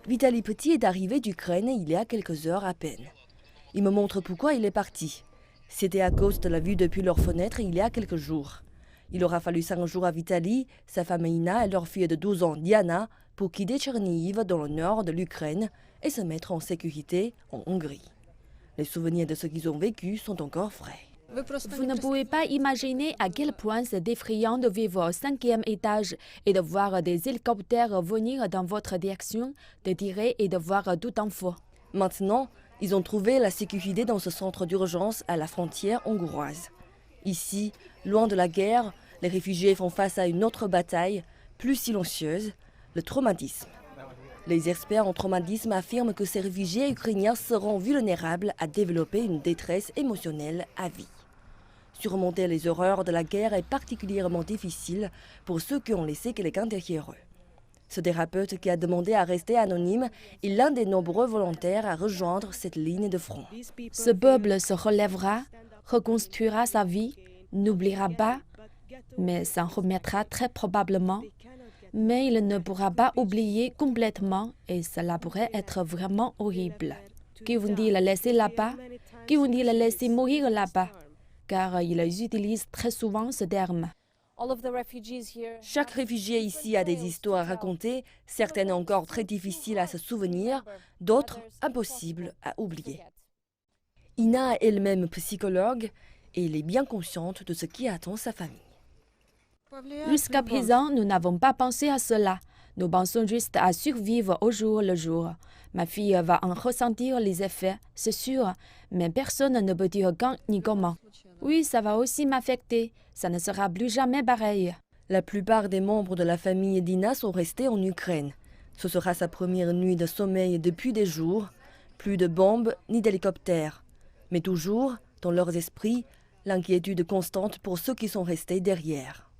Vitaly Petit est arrivé d'Ukraine il y a quelques heures à peine. Il me montre pourquoi il est parti. C'était à cause de la vue depuis leur fenêtre il y a quelques jours. Il aura fallu 5 jours à Vitaly, sa femme Ina et leur fille de 12 ans Diana pour quitter Tchernihiv dans le nord de l'Ukraine et se mettre en sécurité en Hongrie. Les souvenirs de ce qu'ils ont vécu sont encore frais. Vous ne pouvez pas imaginer à quel point c'est effrayant de vivre au 5e étage et de voir des hélicoptères venir dans votre direction, de tirer et de voir tout en feu. Maintenant, ils ont trouvé la sécurité dans ce centre d'urgence à la frontière hongroise. Ici, loin de la guerre, les réfugiés font face à une autre bataille, plus silencieuse, le traumatisme. Les experts en traumatisme affirment que ces réfugiés ukrainiens seront vulnérables à développer une détresse émotionnelle à vie. Surmonter les horreurs de la guerre est particulièrement difficile pour ceux qui ont laissé quelqu'un derrière eux. Ce thérapeute qui a demandé à rester anonyme est l'un des nombreux volontaires à rejoindre cette ligne de front. Ce peuple se relèvera, reconstruira sa vie, n'oubliera pas, mais s'en remettra très probablement. Mais il ne pourra pas oublier complètement et cela pourrait être vraiment horrible. Qui vont-ils laisser là-bas? Qui vont-ils laisser mourir là-bas? Car ils utilisent très souvent ce terme. Chaque réfugié ici a des histoires à raconter, certaines encore très difficiles à se souvenir, d'autres impossibles à oublier. Ina est elle-même psychologue et elle est bien consciente de ce qui attend sa famille. Jusqu'à présent, nous n'avons pas pensé à cela. Nous pensons juste à survivre au jour le jour. Ma fille va en ressentir les effets, c'est sûr, mais personne ne peut dire quand ni comment. Oui, ça va aussi m'affecter. Ça ne sera plus jamais pareil. La plupart des membres de la famille d'Ina sont restés en Ukraine. Ce sera sa première nuit de sommeil depuis des jours. Plus de bombes ni d'hélicoptères. Mais toujours, dans leurs esprits, l'inquiétude constante pour ceux qui sont restés derrière.